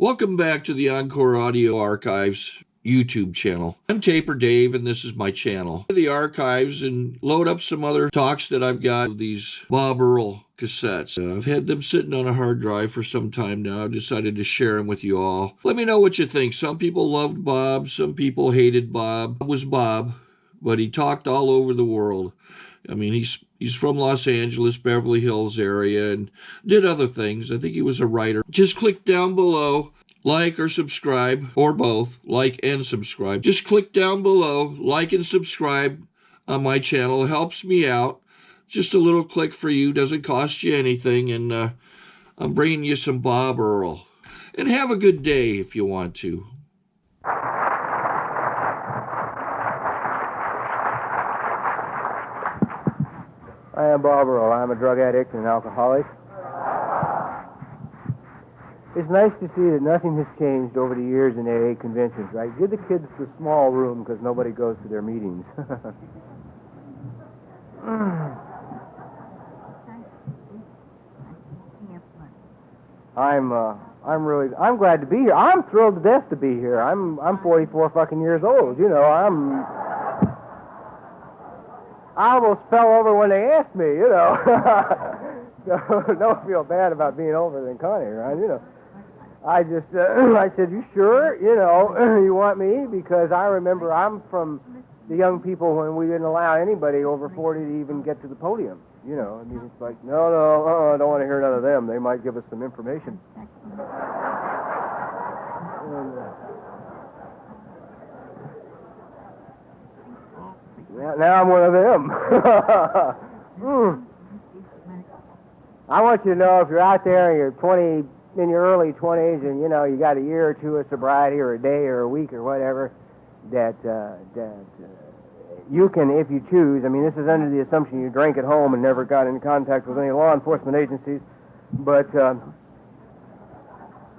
Welcome back to the Encore Audio Archives YouTube channel. I'm Taper Dave, and this is my channel. The archives and load up some other talks that I've got of these Bob Earll cassettes. I've had them sitting on a hard drive for some time now. I've decided to share them with you all. Let me know what you think. Some people loved Bob. Some people hated Bob. Bob was Bob, but he talked all over the world. I mean, he's from Los Angeles, Beverly Hills area, and did other things. I think he was a writer. Just click down below, like or subscribe, or both, like and subscribe. Just click down below, like and subscribe on my channel. It helps me out. Just a little click for you, doesn't cost you anything, and I'm bringing you some Bob Earll. And have a good day if you want to. I am Bob Earll. I'm a drug addict and an alcoholic. It's nice to see that nothing has changed over the years in AA conventions, right? Give the kids the small room because nobody goes to their meetings. I'm glad to be here. I'm thrilled to death to be here. I'm 44 fucking years old. You know, I almost fell over when they asked me, you know. So don't feel bad about being older than Connie, right? You know, I said, you sure? You know, you want me? Because I remember I'm from the young people when we didn't allow anybody over 40 to even get to the podium. You know, I mean, it's like, no, I don't want to hear none of them. They might give us some information. Now I'm one of them. I want you to know if you're out there and you're in your early 20s and, you know, you got a year or two of sobriety or a day or a week or whatever, that you can, if you choose, I mean, this is under the assumption you drank at home and never got in contact with any law enforcement agencies, but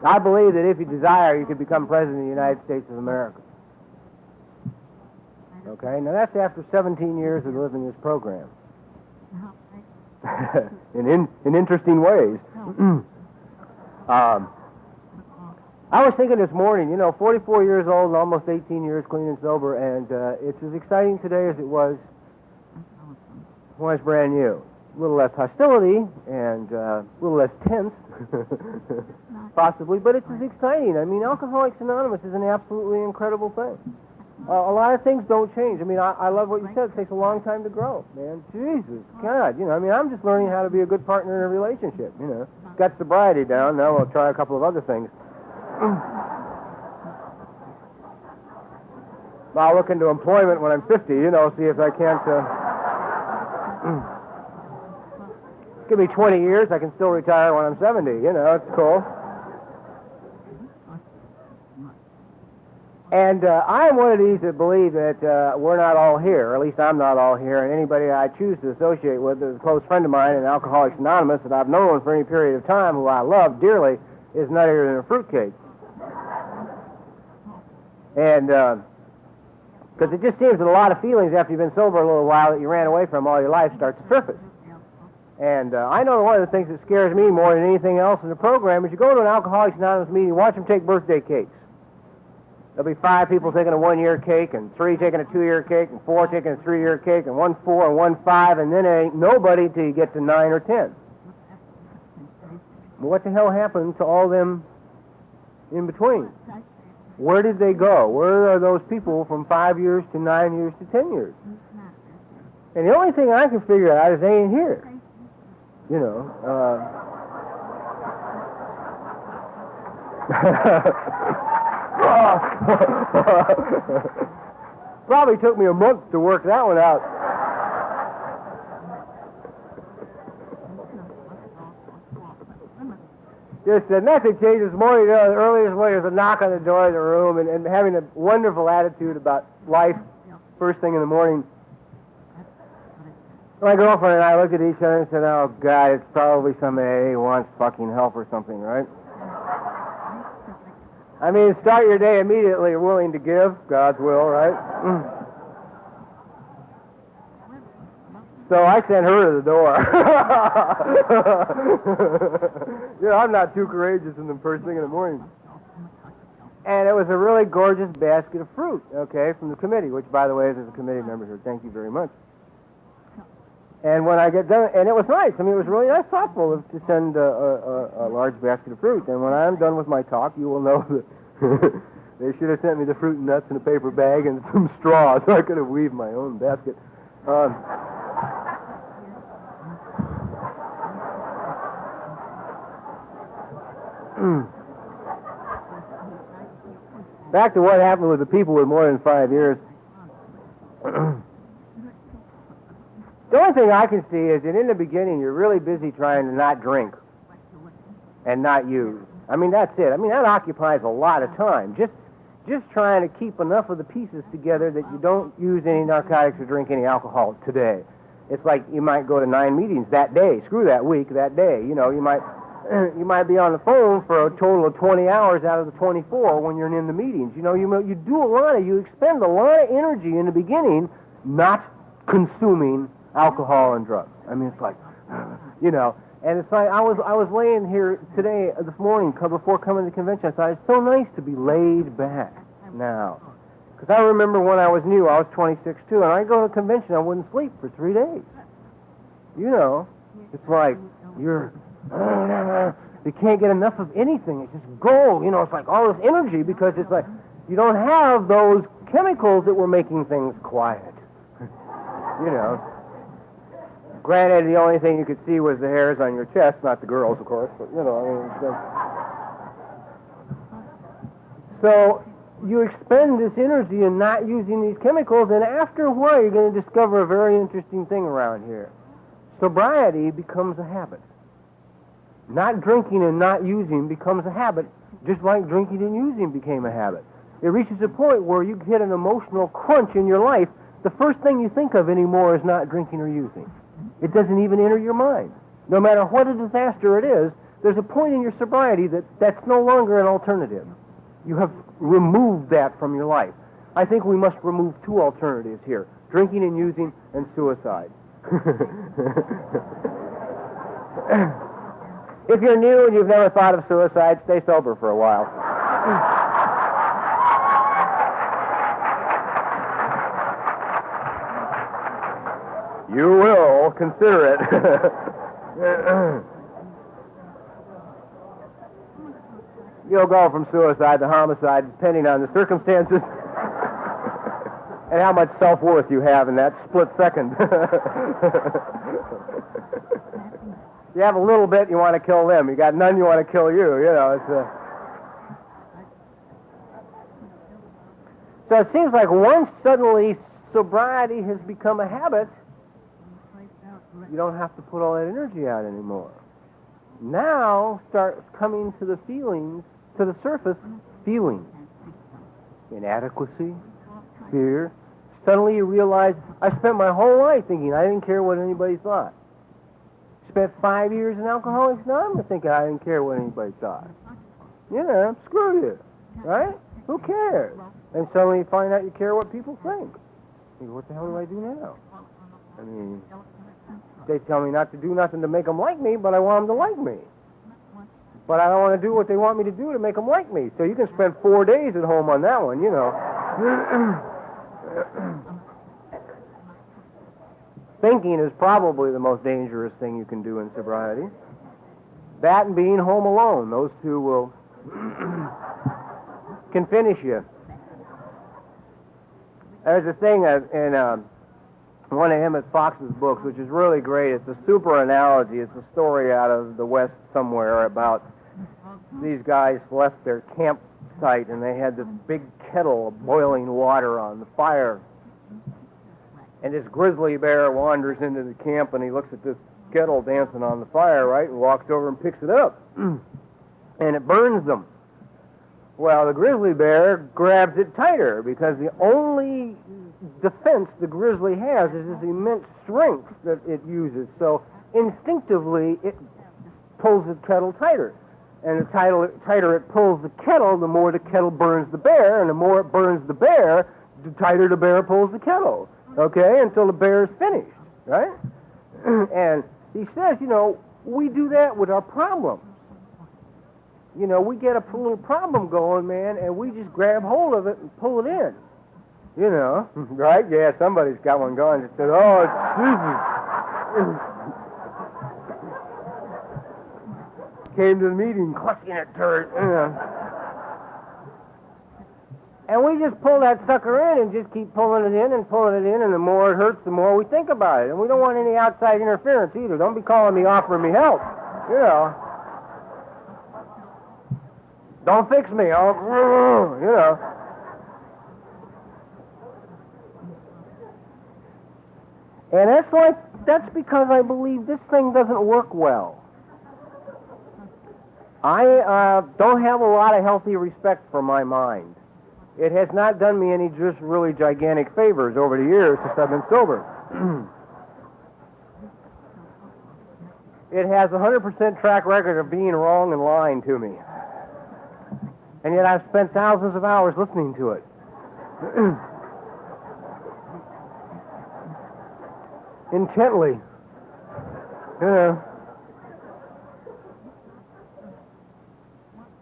I believe that if you desire, you could become President of the United States of America. Okay, now that's after 17 years of living this program. in interesting ways. I was thinking this morning, you know, 44 years old and almost 18 years clean and sober, and it's as exciting today as it was when I was brand new. A little less hostility and a little less tense, possibly, but it's as exciting. I mean, Alcoholics Anonymous is an absolutely incredible thing. A lot of things don't change. I mean, I love what you said. It takes a long time to grow, man. Jesus, God, you know, I mean, I'm just learning how to be a good partner in a relationship, you know. Got sobriety down. Now we'll try a couple of other things. I'll look into employment when I'm 50, you know, see if I can't... Give me 20 years, I can still retire when I'm 70, you know, it's cool. And I'm one of these that believe that we're not all here, or at least I'm not all here, and anybody I choose to associate with is a close friend of mine in Alcoholics Anonymous that I've known for any period of time, who I love dearly, is nuttier than a fruitcake. And because it just seems that a lot of feelings after you've been sober a little while that you ran away from all your life start to surface. And I know one of the things that scares me more than anything else in the program is you go to an Alcoholics Anonymous meeting, watch them take birthday cakes. There'll be 5 people taking a 1-year cake, and 3 taking a 2-year cake, and 4 taking a 3-year cake, and 1 4 and 1 5, and then it ain't nobody till you get to 9 or 10. Well, what the hell happened to all them in between? Where did they go? Where are those people from 5 years to 9 years to 10 years? And the only thing I can figure out is they ain't here. You know, probably took me a month to work that one out. Just nothing changed this morning. The earliest way was a knock on the door of the room and having a wonderful attitude about life first thing in the morning. My girlfriend and I looked at each other and said, oh, God, it's probably some AA who wants fucking help or something, right? I mean, start your day immediately willing to give, God's will, right? So I sent her to the door. You know, I'm not too courageous in the first thing in the morning. And it was a really gorgeous basket of fruit, okay, from the committee, which, by the way, is a committee member here. Thank you very much. And when I get done, and it was nice. I mean, it was really nice, thoughtful to send a large basket of fruit. And when I'm done with my talk, you will know that they should have sent me the fruit and nuts in a paper bag and some straw so I could have weaved my own basket. Back to what happened with the people with more than 5 years. The only thing I can see is that in the beginning you're really busy trying to not drink and not use. I mean, that's it. I mean, that occupies a lot of time. Just trying to keep enough of the pieces together that you don't use any narcotics or drink any alcohol today. It's like you might go to 9 meetings that day. Screw that week, that day. You know, you might be on the phone for a total of 20 hours out of the 24 when you're in the meetings. You know, you do a lot of, you expend a lot of energy in the beginning not consuming alcohol and drugs. I mean, it's like, you know, and it's like I was laying here today, this morning, before coming to the convention. I thought it's so nice to be laid back now. Because I remember when I was new, I was 26 too, and I'd go to a convention, I wouldn't sleep for 3 days. You know, it's like you can't get enough of anything. It's just go. You know, it's like all this energy because it's like you don't have those chemicals that were making things quiet. You know. Granted, the only thing you could see was the hairs on your chest, not the girls, of course, but, you know, I mean, so you expend this energy in not using these chemicals, and after a while you're going to discover a very interesting thing around here. Sobriety becomes a habit. Not drinking and not using becomes a habit, just like drinking and using became a habit. It reaches a point where you hit an emotional crunch in your life. The first thing you think of anymore is not drinking or using. It doesn't even enter your mind. No matter what a disaster it is, there's a point in your sobriety that's no longer an alternative. You have removed that from your life. I think we must remove 2 alternatives here, drinking and using and suicide. If you're new and you've never thought of suicide, stay sober for a while. You will consider it. You'll go from suicide to homicide depending on the circumstances and how much self-worth you have in that split second. You have a little bit, you want to kill them. You got none, you want to kill you. You know, it's So it seems like once suddenly sobriety has become a habit, you don't have to put all that energy out anymore. Now starts coming to the feelings, to the surface, feelings. Inadequacy, fear. Suddenly you realize, I spent my whole life thinking I didn't care what anybody thought. Spent 5 years in Alcoholics Anonymous thinking I didn't care what anybody thought. You know, screw you, right? Who cares? And suddenly you find out you care what people think. You go, what the hell do I do now? I mean, they tell me not to do nothing to make them like me, but I want them to like me. But I don't want to do what they want me to do to make them like me. So you can spend 4 days at home on that one, you know. Thinking is probably the most dangerous thing you can do in sobriety. That and being home alone. Those two will can finish you. There's a thing in one of Emmett Fox's books, which is really great. It's a super analogy. It's a story out of the West somewhere about these guys left their campsite and they had this big kettle of boiling water on the fire. And this grizzly bear wanders into the camp and he looks at this kettle dancing on the fire, right, and walks over and picks it up. And it burns them. Well, the grizzly bear grabs it tighter because the only defense the grizzly has is this immense strength that it uses. So instinctively, it pulls the kettle tighter. And the tighter it pulls the kettle, the more the kettle burns the bear, and the more it burns the bear, the tighter the bear pulls the kettle. Okay, until the bear is finished, right? And he says, you know, we do that with our problems. you know, we get a little problem going, man, and we just grab hold of it and pull it in. You know, right? Yeah, somebody's got one going that said, oh, it's came to the meeting clutching at dirt, you know. And we just pull that sucker in and just keep pulling it in, and the more it hurts, the more we think about it. And we don't want any outside interference either. Don't be calling me, offering me help, you know. Don't fix me, you know. And that's because I believe this thing doesn't work well. I don't have a lot of healthy respect for my mind. It has not done me any just really gigantic favors over the years since I've been sober. It has a 100% track record of being wrong and lying to me. And yet I've spent thousands of hours listening to it. Intently. You know.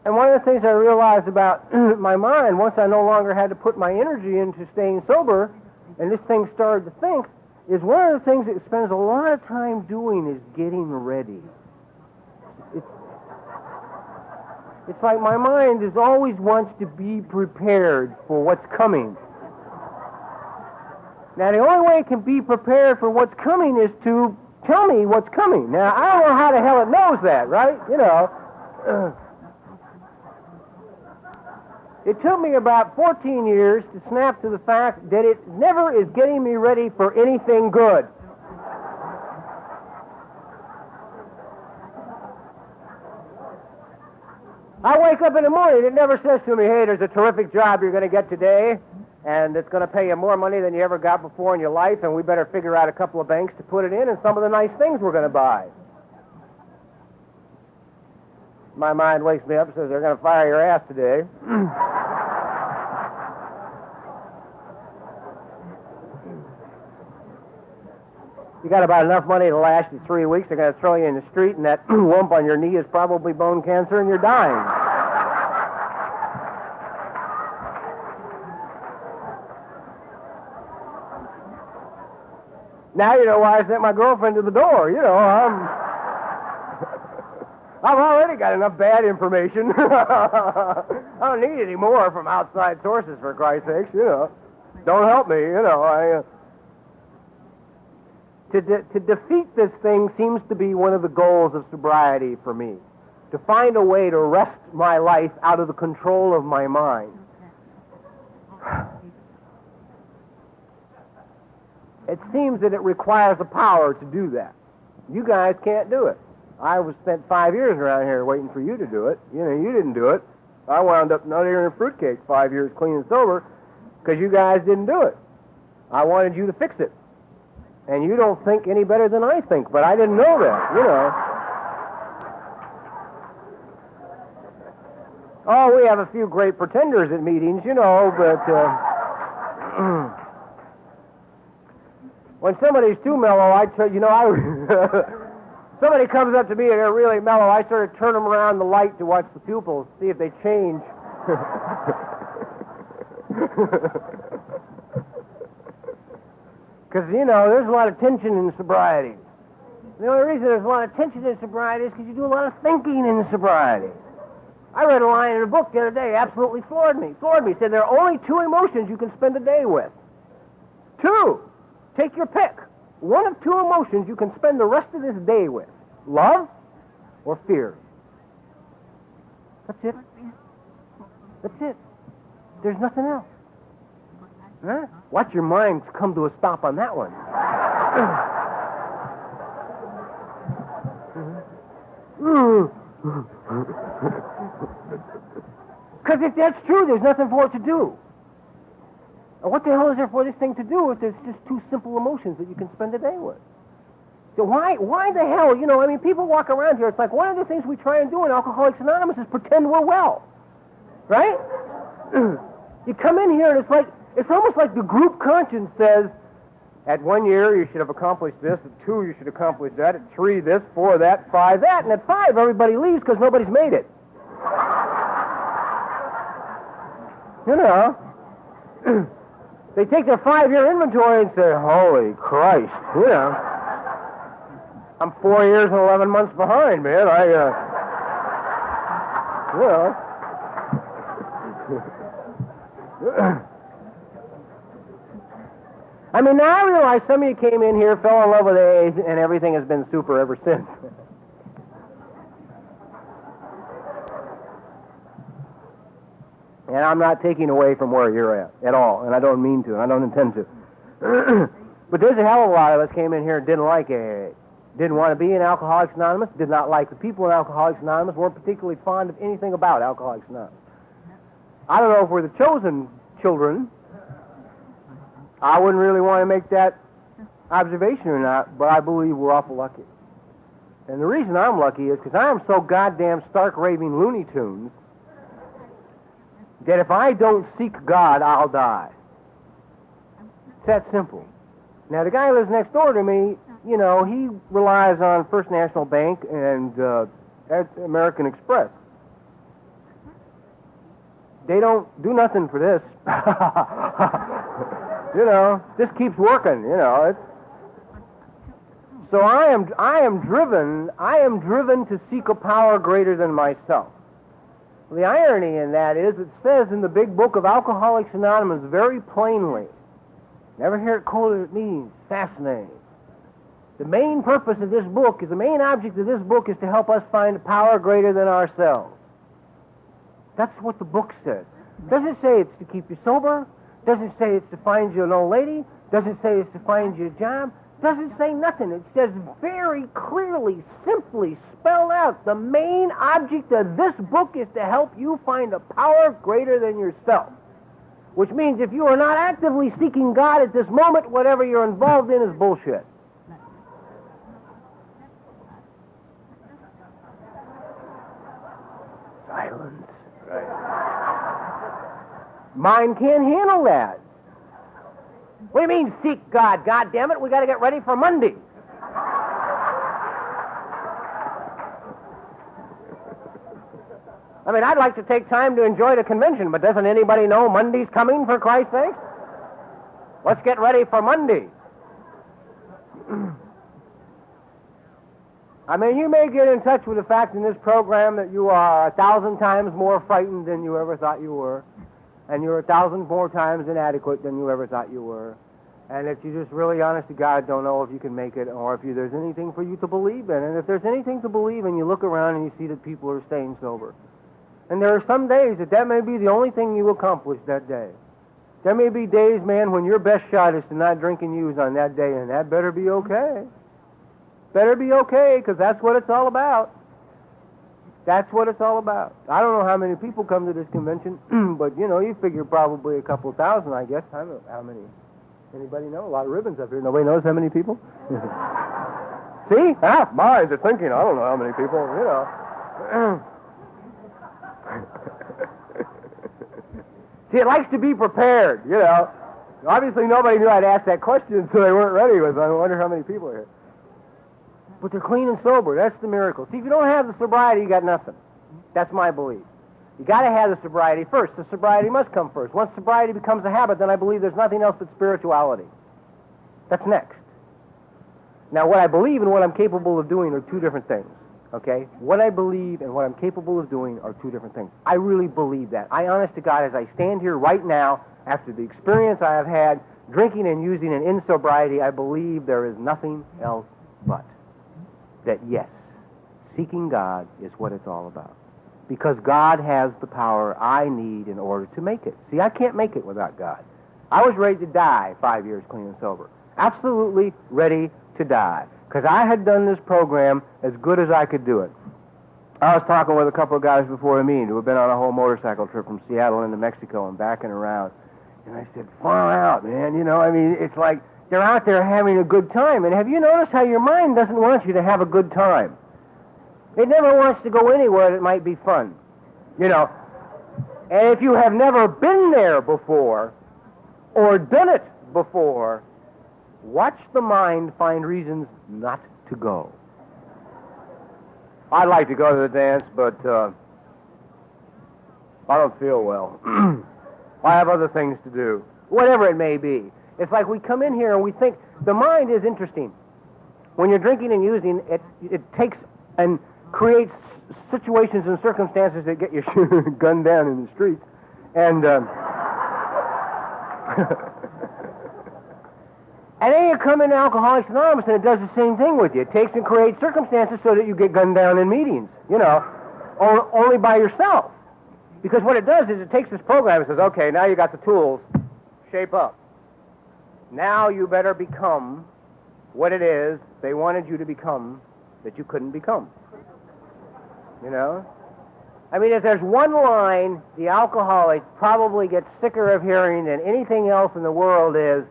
And one of the things I realized about my mind, once I no longer had to put my energy into staying sober, and this thing started to think, is one of the things it spends a lot of time doing is getting ready. It's like my mind is always wants to be prepared for what's coming. Now, the only way it can be prepared for what's coming is to tell me what's coming. Now, I don't know how the hell it knows that, right? You know. It took me about 14 years to snap to the fact that it never is getting me ready for anything good. I wake up in the morning, it never says to me, hey, there's a terrific job you're going to get today, and it's going to pay you more money than you ever got before in your life, and we better figure out a couple of banks to put it in and some of the nice things we're going to buy. My mind wakes me up and says, they're going to fire your ass today. You got about enough money to last you 3 weeks. They're going to throw you in the street, and that lump on your knee is probably bone cancer, and you're dying. Now you know why I sent my girlfriend to the door. You know, I've already got enough bad information. I don't need any more from outside sources, for Christ's sakes, you know. Don't help me, you know. To defeat this thing seems to be one of the goals of sobriety for me. To find a way to wrest my life out of the control of my mind. It seems that it requires the power to do that. You guys can't do it. I spent 5 years around here waiting for you to do it. You know, you didn't do it. I wound up nuttier than a fruitcake 5 years clean and sober because you guys didn't do it. I wanted you to fix it. And you don't think any better than I think, but I didn't know that, you know. Oh, we have a few great pretenders at meetings, you know, but when somebody's too mellow, somebody comes up to me and they're really mellow, I sort of turn them around the light to watch the pupils, see if they change. Because, you know, there's a lot of tension in sobriety. The only reason there's a lot of tension in sobriety is because you do a lot of thinking in sobriety. I read a line in a book the other day, absolutely floored me. Said there are only 2 emotions you can spend a day with. 2. Take your pick. One of 2 emotions you can spend the rest of this day with. Love or fear. That's it. That's it. There's nothing else. Huh? Watch your mind come to a stop on that one. Because if that's true, there's nothing for it to do. And what the hell is there for this thing to do if there's just 2 simple emotions that you can spend a day with? So why the hell, you know, I mean, people walk around here, it's like one of the things we try and do in Alcoholics Anonymous is pretend we're well. Right? You come in here and it's almost like the group conscience says, at 1 year you should have accomplished this, at 2 you should accomplish that, at 3 this, 4 that, 5 that, and at 5 everybody leaves because nobody's made it. You know, they take their 5-year inventory and say, holy Christ, you know, I'm 4 years and 11 months behind, man. You know. I mean, now I realize some of you came in here, fell in love with AA, and everything has been super ever since. And I'm not taking away from where you're at all, and I don't mean to, and I don't intend to. But there's a hell of a lot of us came in here and didn't like AA. Didn't want to be in Alcoholics Anonymous, did not like the people in Alcoholics Anonymous, weren't particularly fond of anything about Alcoholics Anonymous. I don't know if we're the chosen children. I wouldn't really want to make that observation or not, but I believe we're awful lucky. And the reason I'm lucky is because I am so goddamn stark raving Looney Tunes that if I don't seek God, I'll die. It's that simple. Now, the guy who lives next door to me, you know, he relies on First National Bank and American Express. They don't do nothing for this. You know, this keeps working, you know. So I am driven to seek a power greater than myself. The irony in that is it says in the big book of Alcoholics Anonymous very plainly, never hear it quoted at meetings, fascinating. The main purpose of this book the main object of this book is to help us find a power greater than ourselves. That's what the book says. Doesn't say it's to keep you sober. Doesn't say it's to find you an old lady. Doesn't say it's to find you a job. Doesn't say nothing. It says very clearly, simply spelled out, the main object of this book is to help you find a power greater than yourself. Which means if you are not actively seeking God at this moment, whatever you're involved in is bullshit. Silence. Mind can't handle that. What do you mean, seek God? God damn it, we got to get ready for Monday. I mean, I'd like to take time to enjoy the convention, but doesn't anybody know Monday's coming, for Christ's sake? Let's get ready for Monday. I mean, you may get in touch with the fact in this program that you are 1,000 times more frightened than you ever thought you were, and you're 1,000 more times inadequate than you ever thought you were, and that you just really, honest to God, don't know if you can make it or if there's anything for you to believe in. And if there's anything to believe in, you look around and you see that people are staying sober. And there are some days that may be the only thing you accomplish that day. There may be days, man, when your best shot is to not drink and use on that day, and that better be okay. Better be okay, because that's what it's all about. That's what it's all about. I don't know how many people come to this convention, but, you know, you figure probably a couple thousand, I guess. I don't know how many. Anybody know? A lot of ribbons up here. Nobody knows how many people? See? Half minds are thinking, I don't know how many people, you know. See, it likes to be prepared, you know. Obviously, nobody knew I'd ask that question, so they weren't ready with it. I wonder how many people are here. But they're clean and sober. That's the miracle. See, if you don't have the sobriety, you got nothing. That's my belief. You got to have the sobriety first. The sobriety must come first. Once sobriety becomes a habit, then I believe there's nothing else but spirituality. That's next. Now, what I believe and what I'm capable of doing are two different things. Okay? What I believe and what I'm capable of doing are two different things. I really believe that. I, honest to God, as I stand here right now, after the experience I have had drinking and using and in sobriety, I believe there is nothing else but that, yes, seeking God is what it's all about. Because God has the power I need in order to make it. See, I can't make it without God. I was ready to die 5 years clean and sober. Absolutely ready to die. Because I had done this program as good as I could do it. I was talking with a couple of guys before me who had been on a whole motorcycle trip from Seattle into Mexico and back and around. And I said, far out, man. You know, I mean, it's like they're out there having a good time. And have you noticed how your mind doesn't want you to have a good time? It never wants to go anywhere that might be fun. You know, and if you have never been there before or done it before, watch the mind find reasons not to go. I'd like to go to the dance, but I don't feel well. I have other things to do. Whatever it may be. It's like we come in here and we think, the mind is interesting. When you're drinking and using, it takes and creates situations and circumstances that get you gunned down in the streets. And, and then you come into Alcoholics Anonymous and it does the same thing with you. It takes and creates circumstances so that you get gunned down in meetings, only by yourself. Because what it does is it takes this program and says, okay, now you got the tools, shape up. Now you better become what it is they wanted you to become that you couldn't become. I mean, if there's one line the alcoholic probably gets sicker of hearing than anything else in the world is,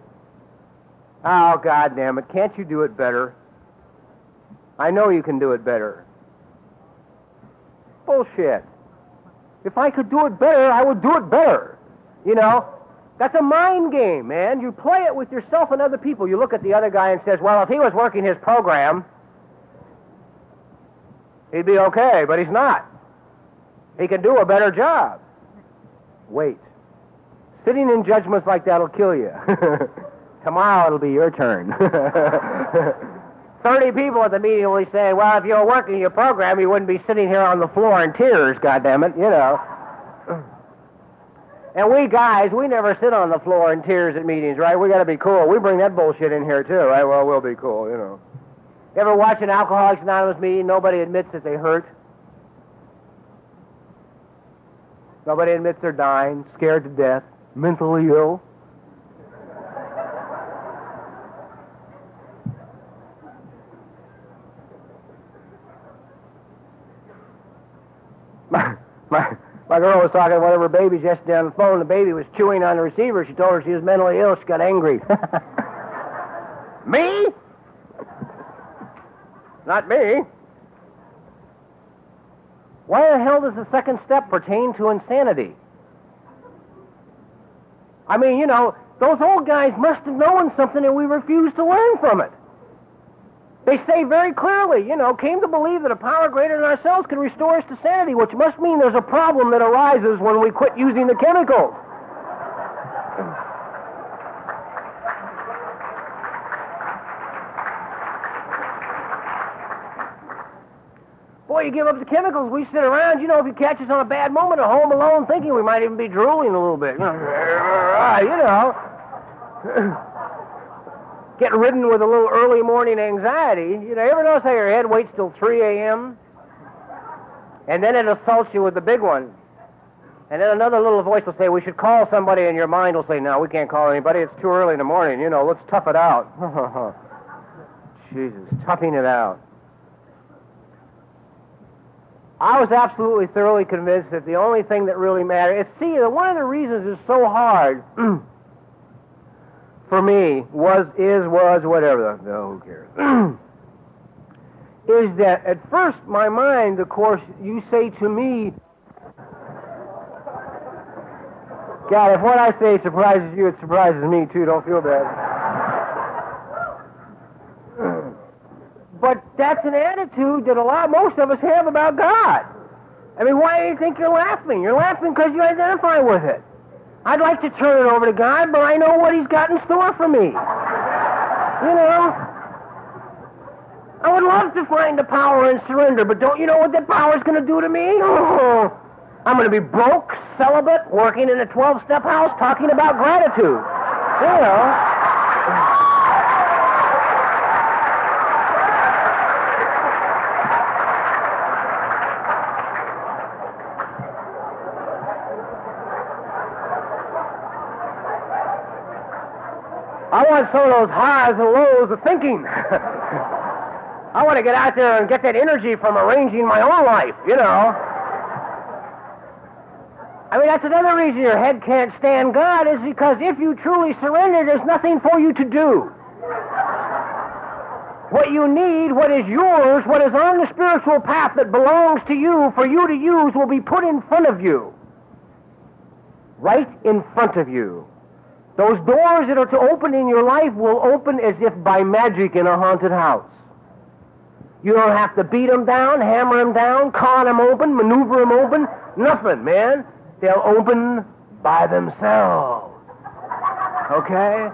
oh, God damn it, can't you do it better? I know you can do it better. Bullshit. If I could do it better, I would do it better. That's a mind game, man. You play it with yourself and other people. You look at the other guy and says, well, if he was working his program, he'd be okay, but he's not. He can do a better job. Wait. Sitting in judgments like that will kill you. Tomorrow it'll be your turn. 30 people at the meeting will be saying, well, if you were working your program, you wouldn't be sitting here on the floor in tears, goddammit, And we guys, we never sit on the floor in tears at meetings, right? We got to be cool. We bring that bullshit in here, too, right? Well, we'll be cool, You ever watch an Alcoholics Anonymous meeting, nobody admits that they hurt? Nobody admits they're dying, scared to death, mentally ill. My girl was talking to one of her babies yesterday on the phone. The baby was chewing on the receiver. She told her she was mentally ill. She got angry. Me? Not me. Why the hell does the second step pertain to insanity? I mean, those old guys must have known something and we refuse to learn from it. They say very clearly, came to believe that a power greater than ourselves can restore us to sanity, which must mean there's a problem that arises when we quit using the chemicals. Boy, you give up the chemicals, we sit around, if you catch us on a bad moment at home alone thinking, we might even be drooling a little bit. Getting ridden with a little early morning anxiety. You ever notice how your head waits till 3 a.m.? And then it assaults you with the big one. And then another little voice will say, we should call somebody, and your mind will say, no, we can't call anybody. It's too early in the morning. Let's tough it out. Jesus, toughing it out. I was absolutely thoroughly convinced that the only thing that really mattered... one of the reasons it's so hard... for me, was, whatever, no, who cares, is that at first my mind, of course, you say to me, God, if what I say surprises you, it surprises me too, don't feel bad. But that's an attitude that most of us have about God. I mean, why do you think you're laughing? You're laughing because you identify with it. I'd like to turn it over to God, but I know what He's got in store for me. I would love to find the power and surrender, but don't you know what that power is going to do to me? Oh, I'm going to be broke, celibate, working in a 12-step house, talking about gratitude. I want some of those highs and lows of thinking. I want to get out there and get that energy from arranging my own life, I mean, that's another reason your head can't stand God, is because if you truly surrender, there's nothing for you to do. What you need, what is yours, what is on the spiritual path that belongs to you, for you to use, will be put in front of you. Right in front of you. Those doors that are to open in your life will open as if by magic in a haunted house. You don't have to beat them down, hammer them down, con them open, maneuver them open, nothing, man. They'll open by themselves. Okay?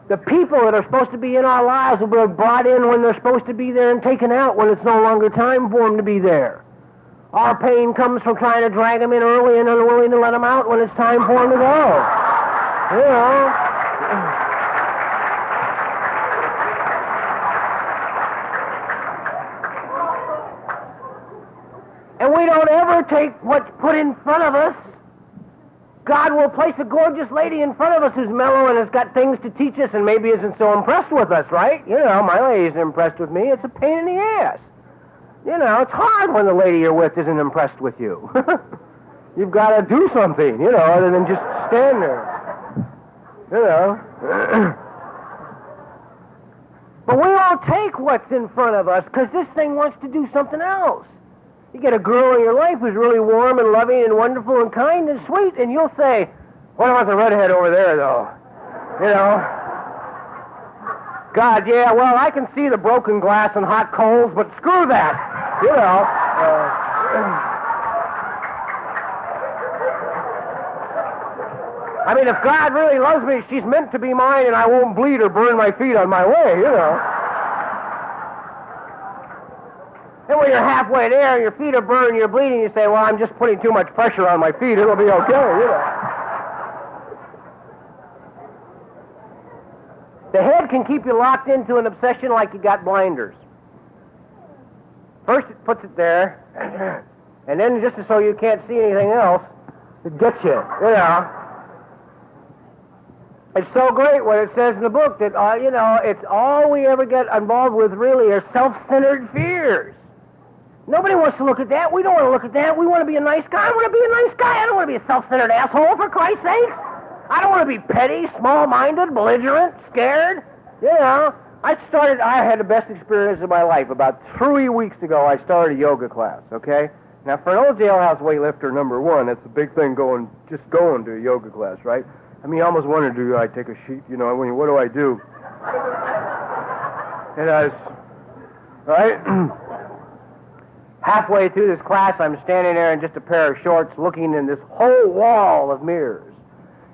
The people that are supposed to be in our lives will be brought in when they're supposed to be there and taken out when it's no longer time for them to be there. Our pain comes from trying to drag them in early and unwilling to let them out when it's time for them to go. You know? And we don't ever take what's put in front of us. God will place a gorgeous lady in front of us who's mellow and has got things to teach us and maybe isn't so impressed with us, right? You know, my lady isn't impressed with me. It's a pain in the ass. You know, it's hard when the lady you're with isn't impressed with you. You've got to do something, you know, other than just stand there. You know. But we won't take what's in front of us because this thing wants to do something else. You get a girl in your life who's really warm and loving and wonderful and kind and sweet, and you'll say, what about the redhead over there, though? You know? God, yeah, well, I can see the broken glass and hot coals, but screw that. You know. I mean, if God really loves me, she's meant to be mine, and I won't bleed or burn my feet on my way, you know. And when you're halfway there and your feet are burned and you're bleeding, you say, well, I'm just putting too much pressure on my feet. It'll be okay, you know. The head can keep you locked into an obsession like you got blinders. First it puts it there, and then just so you can't see anything else, it gets you, you know. It's so great what it says in the book that, you know, it's all we ever get involved with really are self-centered fears. Nobody wants to look at that. We don't want to look at that. We want to be a nice guy. I want to be a nice guy. I don't want to be a self-centered asshole, for Christ's sake. I don't want to be petty, small-minded, belligerent, scared. You know, I had the best experience of my life. About 3 weeks ago, I started a yoga class, okay? Now, for an old jailhouse weightlifter, number one, that's a big thing just going to a yoga class, right? I mean, you almost wonder, do I take a sheet? You know, what do I do? And I was, right? Halfway through this class, I'm standing there in just a pair of shorts looking in this whole wall of mirrors.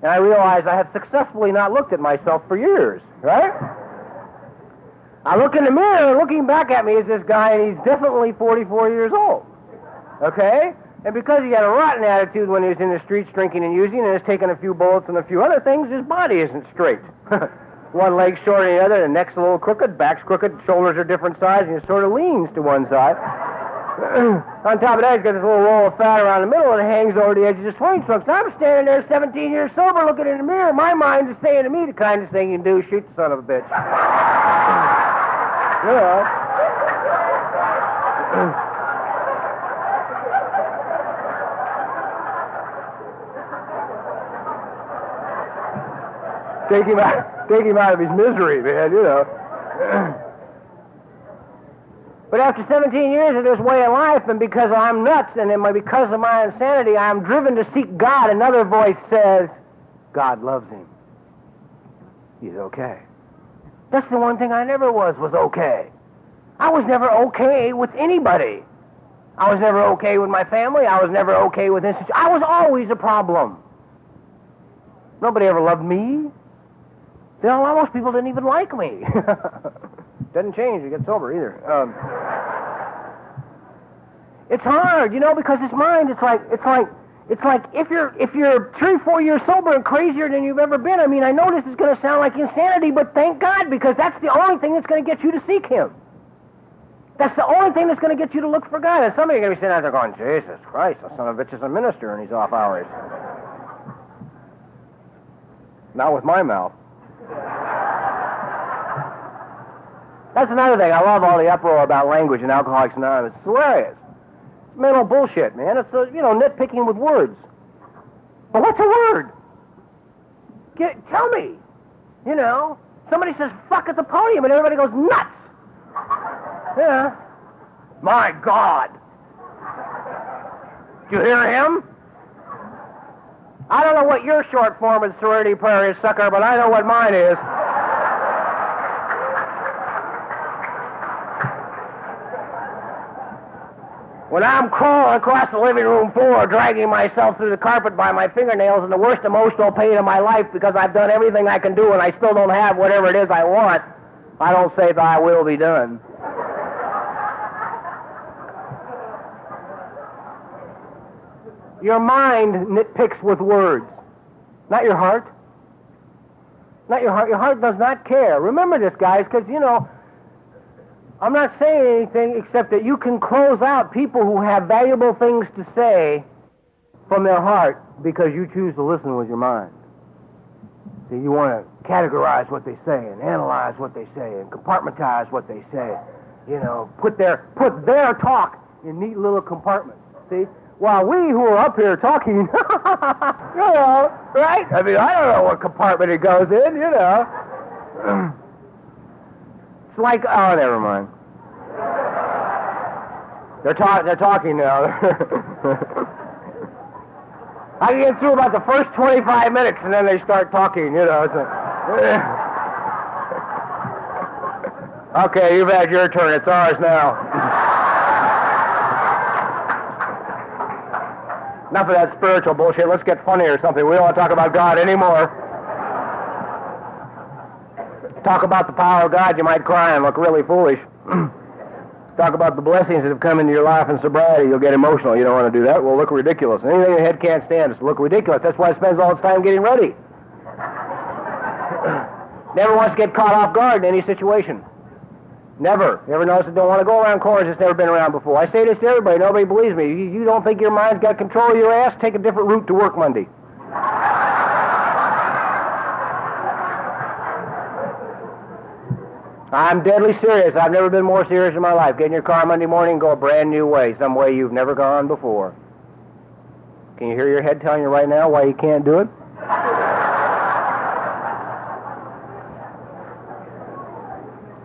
And I realized I had successfully not looked at myself for years, right? I look in the mirror, and looking back at me is this guy, and he's definitely 44 years old, okay? And because he had a rotten attitude when he was in the streets drinking and using and has taken a few bullets and a few other things, his body isn't straight. One leg's shorter than the other, the neck's a little crooked, back's crooked, shoulders are different size, and he sort of leans to one side. On top of that, he's got this little roll of fat around the middle and it hangs over the edge of his swing trunk. So I'm standing there 17 years sober looking in the mirror. My mind is saying to me the kind of thing you can do, shoot the son of a bitch. You know. Take him out of his misery, man, you know. But after 17 years of this way of life, and because I'm nuts, and because of my insanity, I'm driven to seek God, another voice says, God loves him. He's okay. That's the one thing I never was okay. I was never okay with anybody. I was never okay with my family. I was never okay with institutions. I was always a problem. Nobody ever loved me. Most people didn't even like me. Doesn't change. You get sober either. It's hard, you know, because it's mind. It's like if you're 3-4 years sober and crazier than you've ever been. I mean, I know this is going to sound like insanity, but thank God, because that's the only thing that's going to get you to seek Him. That's the only thing that's going to get you to look for God. And some of you are going to be sitting out there going, Jesus Christ, the son of a bitch is a minister in these off hours. Not with my mouth. That's another thing. I love all the uproar about language in Alcoholics Anonymous. It's hilarious. It's mental bullshit, man. It's, nitpicking with words. But what's a word? Tell me. You know, somebody says fuck at the podium and everybody goes nuts. Yeah. My God. Did you hear him? I don't know what your short form of sorority prayer is, sucker, but I know what mine is. when I'm crawling across the living room floor, dragging myself through the carpet by my fingernails in the worst emotional pain of my life because I've done everything I can do and I still don't have whatever it is I want, I don't say thy will be done. Your mind nitpicks with words, not your heart. Not your heart. Your heart does not care. Remember this, guys, because, you know, I'm not saying anything except that you can close out people who have valuable things to say from their heart because you choose to listen with your mind. So you want to categorize what they say and analyze what they say and compartmentize what they say. You know, put their talk in neat little compartments. See? While we who are up here talking, you know, right? I mean, I don't know what compartment it goes in, you know. It's like, oh, never mind. They're talking now. I can get through about the first 25 minutes and then they start talking, you know. Okay, you've had your turn. It's ours now. Enough of that spiritual bullshit. Let's get funny or something. We don't want to talk about God anymore. Talk about the power of God, you might cry and look really foolish. Talk about the blessings that have come into your life in sobriety, you'll get emotional. You don't want to do that. We'll look ridiculous. Anything your head can't stand is to look ridiculous. That's why it spends all its time getting ready. Never wants to get caught off guard in any situation. Never. You ever notice that don't want to go around corners that's never been around before? I say this to everybody. Nobody believes me. You don't think your mind's got control of your ass? Take a different route to work Monday. I'm deadly serious. I've never been more serious in my life. Get in your car Monday morning and go a brand new way, some way you've never gone before. Can you hear your head telling you right now why you can't do it?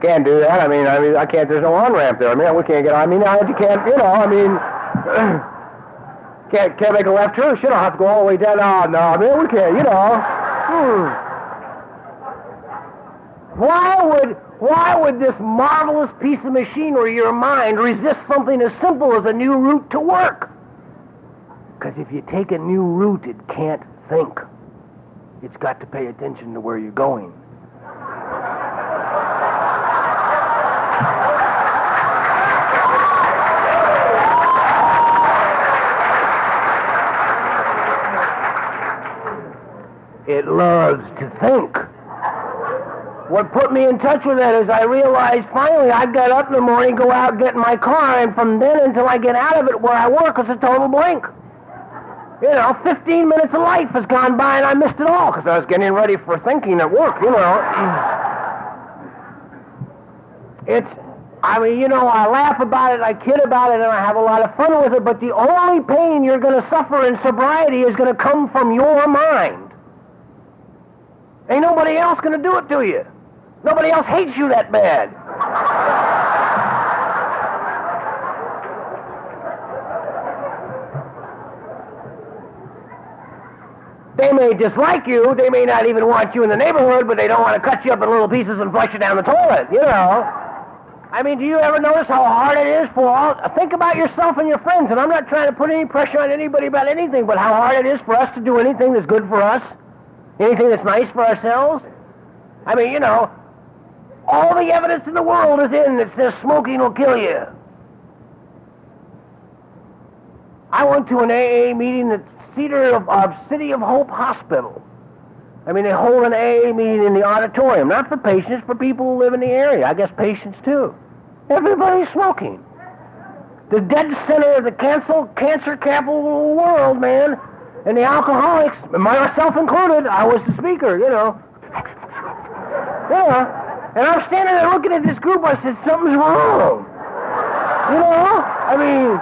Can't do that. I mean, I can't. There's no on-ramp there. I mean, we can't get on. I mean, you can't. You know, I mean, can't make a left turn. Shit, I'll have to go all the way down. Oh, no, I mean, we can't. You know. Why would this marvelous piece of machinery, your mind, resist something as simple as a new route to work? Because if you take a new route, it can't think. It's got to pay attention to where you're going. It loves to think. What put me in touch with that is I realized finally I got up in the morning, go out, get in my car, and from then until I get out of it where I work, it's a total blank. You know, 15 minutes of life has gone by and I missed it all because I was getting ready for thinking at work, you know. I mean, you know, I laugh about it, I kid about it, and I have a lot of fun with it, but the only pain you're going to suffer in sobriety is going to come from your mind. Ain't nobody else going to do it to you. Nobody else hates you that bad. They may dislike you, they may not even want you in the neighborhood, but they don't want to cut you up in little pieces and flush you down the toilet, you know. I mean, do you ever notice how hard it is for all... Think about yourself and your friends, and I'm not trying to put any pressure on anybody about anything, but how hard it is for us to do anything that's good for us, anything that's nice for ourselves. I mean, you know, all the evidence in the world is in that says smoking will kill you. I went to an AA meeting at City of Hope Hospital. I mean, they hold an AA meeting in the auditorium, not for patients, for people who live in the area. I guess patients, too. Everybody's smoking. The dead center of the cancer capital of the world, man. And the alcoholics, myself included, I was the speaker, you know. Yeah. And I'm standing there looking at this group, I said, something's wrong. You know? I mean,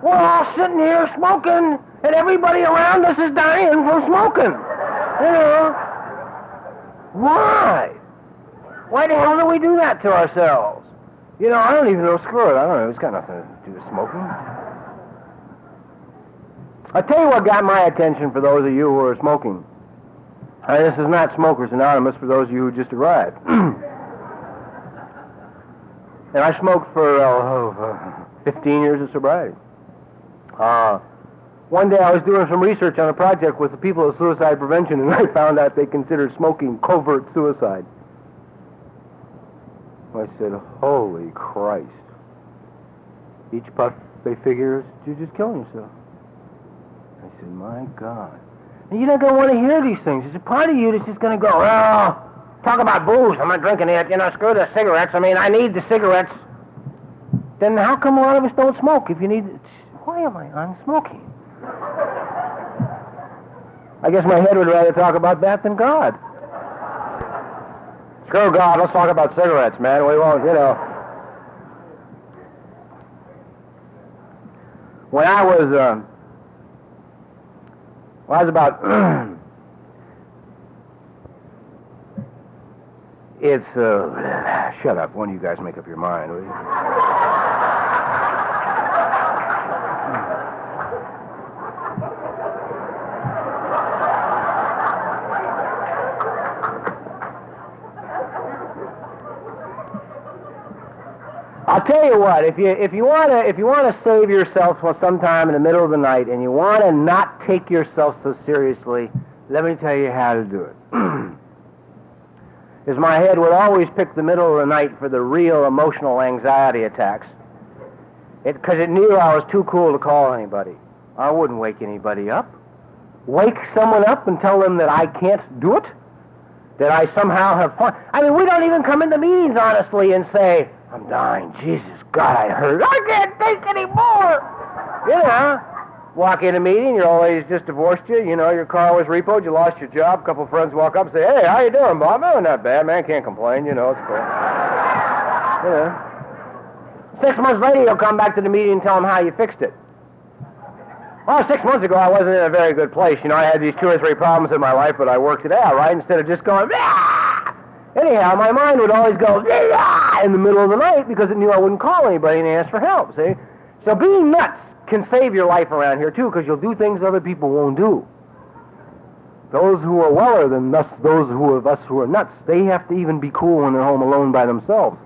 we're all sitting here smoking, and everybody around us is dying from smoking. You know? Why? Why the hell do we do that to ourselves? You know, I don't even know, screw it, I don't know, it's got nothing to do with smoking. I'll tell you what got my attention for those of you who are smoking. This is not Smokers Anonymous for those of you who just arrived. And I smoked for 15 years of sobriety. One day I was doing some research on a project with the people of suicide prevention, and I found out they considered smoking covert suicide. I said, holy Christ. Each puff they figure is you're just killing yourself. I said, my God. And you're not going to want to hear these things. There's a part of you that's just going to go, oh, talk about booze. I'm not drinking it. You know, screw the cigarettes. I mean, I need the cigarettes. Then how come a lot of us don't smoke if you need... Why am I on smoking? I guess my head would rather talk about that than God. Screw God, let's talk about cigarettes, man. We won't, you know. When I was about... It's, shut up. One of you guys make up your mind, will you? I'll tell you what, if you want to save yourself sometime in the middle of the night and you want to not take yourself so seriously, let me tell you how to do it. Because my head would always pick the middle of the night for the real emotional anxiety attacks. Because it knew I was too cool to call anybody. I wouldn't wake anybody up. Wake someone up and tell them that I can't do it? That I somehow have fun? I mean, we don't even come into meetings honestly and say, I'm dying. Jesus, God, I hurt. I can't take anymore. You know, walk in a meeting, your old lady's just divorced you. You know, your car was repoed, you lost your job. A couple of friends walk up and say, hey, how you doing, Bob? Oh, not bad, man. Can't complain. You know, it's cool. You know. 6 months later, you'll come back to the meeting and tell them how you fixed it. Well, 6 months ago, I wasn't in a very good place. You know, I had these 2 or 3 problems in my life, but I worked it out, right? Instead of just going, ah! Anyhow, my mind would always go, ah! In the middle of the night because it knew I wouldn't call anybody and ask for help, see? So being nuts can save your life around here, too, because you'll do things other people won't do. Those who are weller than us, those of us who are nuts, they have to even be cool when they're home alone by themselves.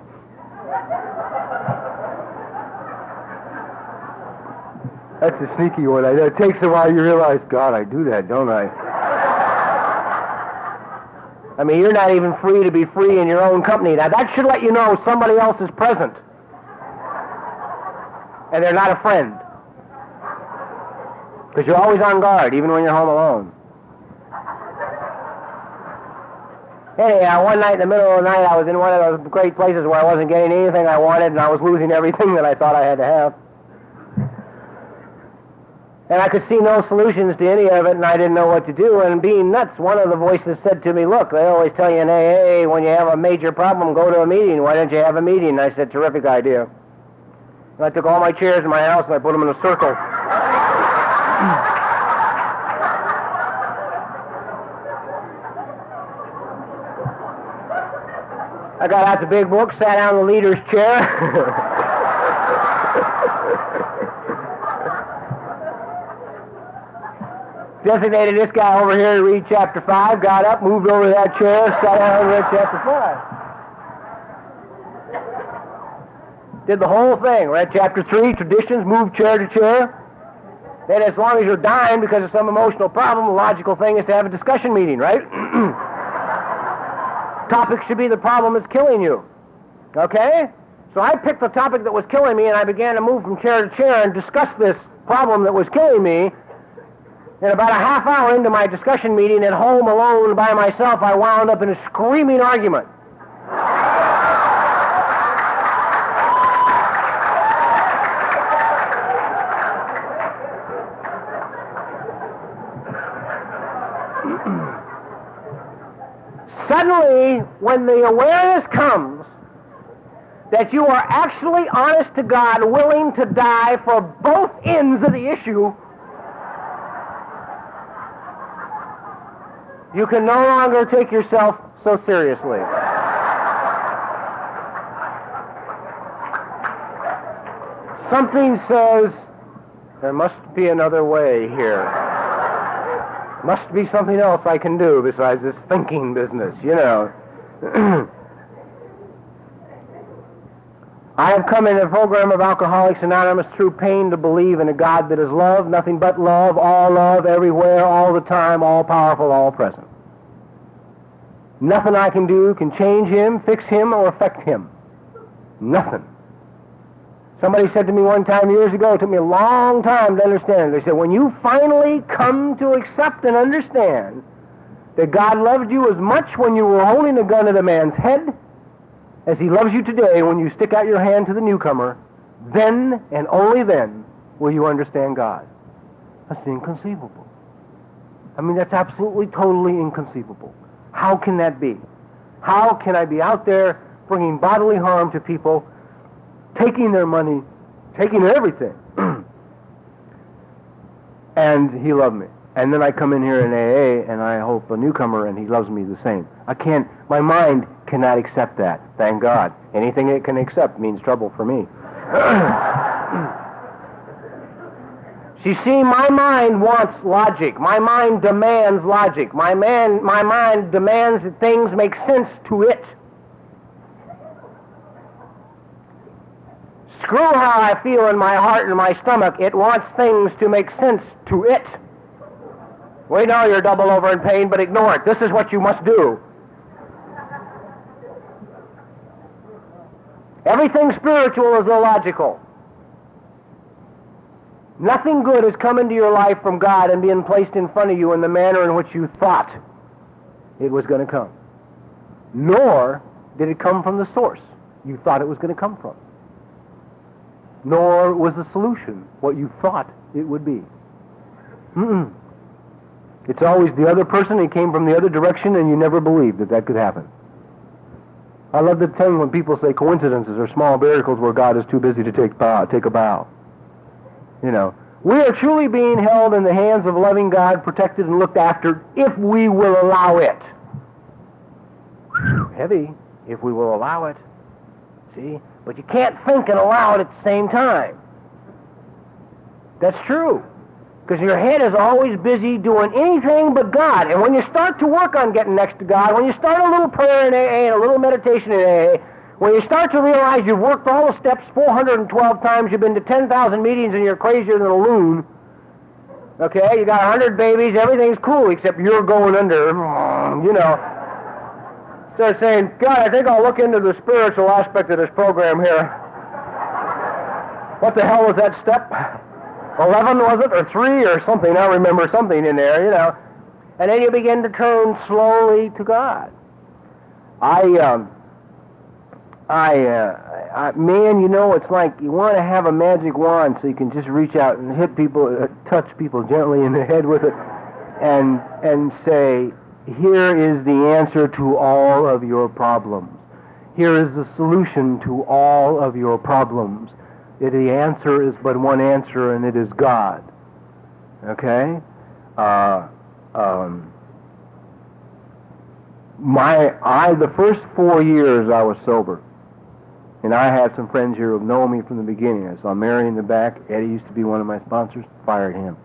That's a sneaky one. It takes a while you realize, God, I do that, don't I? I mean, you're not even free to be free in your own company. Now, that should let you know somebody else is present. And they're not a friend. Because you're always on guard, even when you're home alone. Anyhow, one night in the middle of the night, I was in one of those great places where I wasn't getting anything I wanted, and I was losing everything that I thought I had to have. And I could see no solutions to any of it, and I didn't know what to do. And being nuts, one of the voices said to me, look, they always tell you in AA, when you have a major problem, go to a meeting. Why don't you have a meeting? And I said, terrific idea. And I took all my chairs in my house, and I put them in a circle. I got out the big book, sat down in the leader's chair. Designated this guy over here to read chapter 5, got up, moved over to that chair, sat down and read chapter 5. Did the whole thing. Read chapter 3, traditions, moved chair to chair. Then as long as you're dying because of some emotional problem, the logical thing is to have a discussion meeting, right? Topic should be the problem that's killing you. Okay? So I picked the topic that was killing me and I began to move from chair to chair and discuss this problem that was killing me. And about a half hour into my discussion meeting at home alone by myself, I wound up in a screaming argument. Suddenly, when the awareness comes that you are actually, honest to God, willing to die for both ends of the issue, you can no longer take yourself so seriously. Something says, there must be another way here. Must be something else I can do besides this thinking business, you know. I have come in a program of Alcoholics Anonymous through pain to believe in a God that is love, nothing but love, everywhere, all the time, all powerful, all present. Nothing I can do can change him, fix him, or affect him. Nothing. Somebody said to me one time years ago, it took me a long time to understand it. They said, when you finally come to accept and understand that God loved you as much when you were holding a gun at a man's head as he loves you today when you stick out your hand to the newcomer, then and only then will you understand God. That's inconceivable. I mean, that's absolutely, totally inconceivable. How can that be? How can I be out there bringing bodily harm to people, taking their money, taking everything, and he loved me? And then I come in here in AA, and I hope a newcomer, and he loves me the same. I can't, my mind cannot accept that, thank God. Anything it can accept means trouble for me. You see, my mind wants logic. My mind demands logic. My mind demands that things make sense to it. Screw how I feel in my heart and my stomach. It wants things to make sense to it. We know you're double over in pain, but ignore it. This is what you must do. Everything spiritual is illogical. Nothing good has come into your life from God and been placed in front of you in the manner in which you thought it was going to come. Nor did it come from the source you thought it was going to come from. Nor was the solution what you thought it would be. It's always the other person who came from the other direction, and you never believed that that could happen. I love the thing when people say coincidences are small miracles where God is too busy to take a bow. You know, we are truly being held in the hands of a loving God, protected and looked after, if we will allow it. Whew, heavy, if we will allow it. See? But you can't think and allow it at the same time. That's true. Because your head is always busy doing anything but God. And when you start to work on getting next to God, when you start a little prayer in AA and a little meditation in AA, when you start to realize you've worked all the steps 412 times, you've been to 10,000 meetings and you're crazier than a loon, okay, you got 100 babies, everything's cool except you're going under, you know. Start saying, God, I think I'll look into the spiritual aspect of this program here. What the hell was that step? 11 was it, or 3 or something? I remember something in there, you know. And then you begin to turn slowly to God. Man, you know, it's like you want to have a magic wand so you can just reach out and hit people, touch people gently in the head with it, and say, here is the answer to all of your problems. Here is the solution to all of your problems. The answer is but one answer, and it is God. Okay? The first 4 years I was sober, and I had some friends here who have known me from the beginning. I saw Mary in the back. Eddie used to be one of my sponsors. Fired him.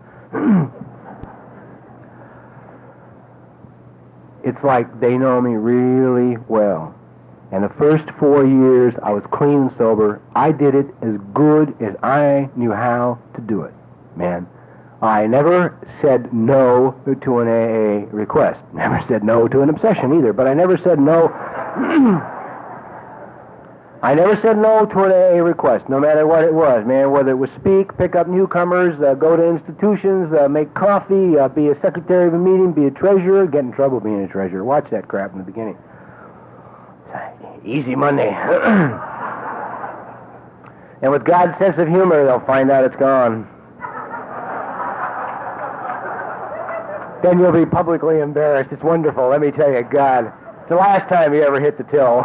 It's like they know me really well. And the first 4 years, I was clean and sober. I did it as good as I knew how to do it, man. I never said no to an AA request. Never said no to an obsession either, but I never said no. I never said no to an AA request, no matter what it was, man. Whether it was speak, pick up newcomers, go to institutions, make coffee, be a secretary of a meeting, be a treasurer, get in trouble being a treasurer. Watch that crap in the beginning. Easy Monday. And with God's sense of humor, they'll find out it's gone. Then you'll be publicly embarrassed. It's wonderful, let me tell you, God. It's the last time you ever hit the till.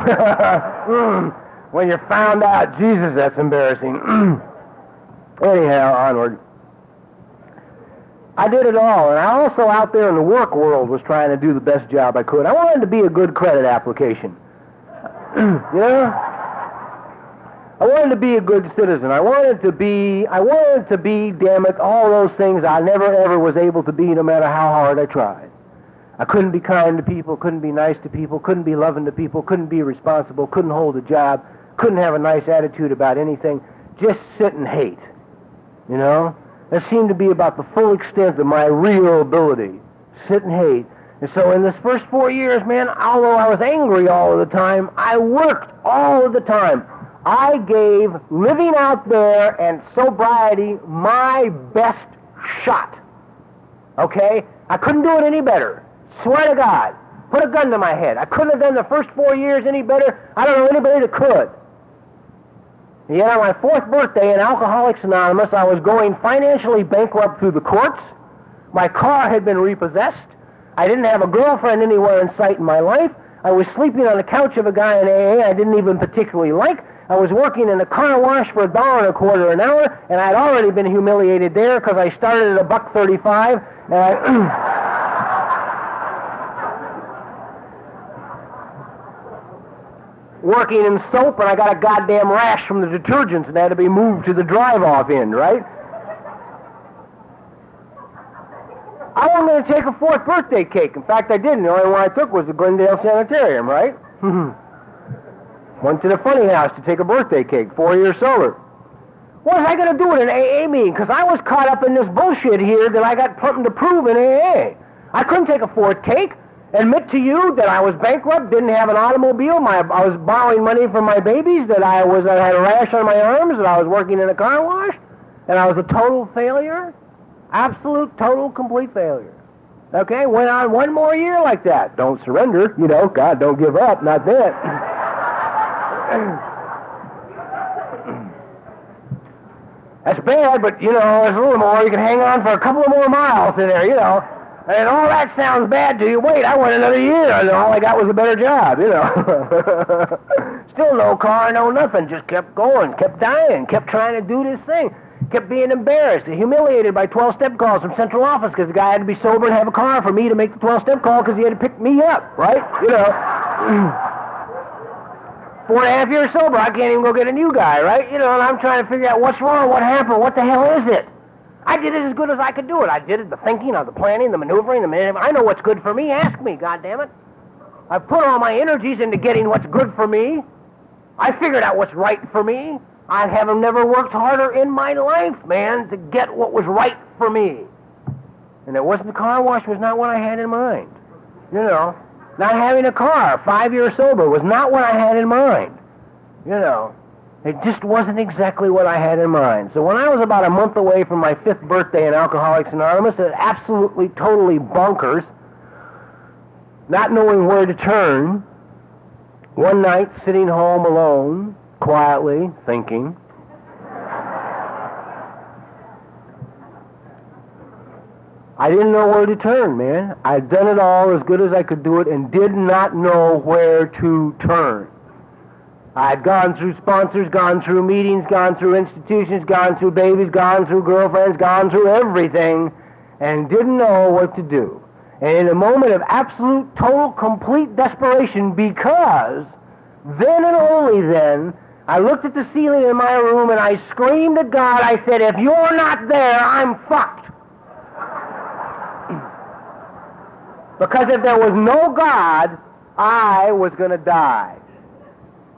When you're found out, Jesus, that's embarrassing. Anyhow, onward. I did it all, and I also out there in the work world was trying to do the best job I could. I wanted to be a good credit application. You know? I wanted to be a good citizen. I wanted to be, damn it, all those things I never ever was able to be no matter how hard I tried. I couldn't be kind to people, couldn't be nice to people, couldn't be loving to people, couldn't be responsible, couldn't hold a job. couldn't have a nice attitude about anything, just sit and hate, you know? That seemed to be about the full extent of my real ability, sit and hate. And so in this first 4 years, man, although I was angry all of the time, I worked all of the time. I gave living out there and sobriety my best shot, okay? I couldn't do it any better, swear to God. Put a gun to my head. I couldn't have done the first 4 years any better. I don't know anybody that could. And yet on my 4th birthday in Alcoholics Anonymous, I was going financially bankrupt through the courts. My car had been repossessed. I didn't have a girlfriend anywhere in sight in my life. I was sleeping on the couch of a guy in AA I didn't even particularly like. I was working in a car wash for $1.25 an hour, and I'd already been humiliated there because I started at $1.35, and I... working in soap, and I got a goddamn rash from the detergents and had to be moved to the drive-off end, right? I wasn't going to take a 4th birthday cake. In fact, I didn't. The only one I took was the Glendale Sanitarium, right? Went to the funny house to take a birthday cake, 4 years sober. What was I going to do at an AA meeting? Because I was caught up in this bullshit here that I got something to prove in AA. I couldn't take a 4th cake. Admit to you that I was bankrupt, didn't have an automobile, I was borrowing money from my babies, that I had a rash on my arms, that I was working in a car wash, and I was a total failure. Absolute, total, complete failure. Okay, went on 1 more year like that. Don't surrender, you know, God, don't give up, not that. That's bad, but, you know, there's a little more. You can hang on for a couple of more miles in there, you know. And all that sounds bad to you. Wait, I went another year, and all I got was a better job, you know. Still no car, no nothing. Just kept going, kept dying, kept trying to do this thing. Kept being embarrassed and humiliated by 12-step calls from central office because the guy had to be sober and have a car for me to make the 12-step call because he had to pick me up, right? You know. 4.5 years sober, I can't even go get a new guy, right? You know, and I'm trying to figure out what's wrong, what happened, what the hell is it? I did it as good as I could do it. I did it, the thinking, the planning, the maneuvering, I know what's good for me. Ask me, goddammit. I put all my energies into getting what's good for me. I figured out what's right for me. I haven't never worked harder in my life, man, to get what was right for me. And it wasn't the car wash was not what I had in mind. You know, not having a car, 5 years sober, was not what I had in mind. You know. It just wasn't exactly what I had in mind. So when I was about a month away from my 5th birthday in Alcoholics Anonymous, it absolutely, totally bonkers, not knowing where to turn, one night sitting home alone, quietly thinking, I didn't know where to turn, man. I'd done it all as good as I could do it and did not know where to turn. I'd gone through sponsors, gone through meetings, gone through institutions, gone through babies, gone through girlfriends, gone through everything, and didn't know what to do. And in a moment of absolute, total, complete desperation, because then and only then, I looked at the ceiling in my room and I screamed at God. I said, if you're not there, I'm fucked. Because if there was no God, I was going to die.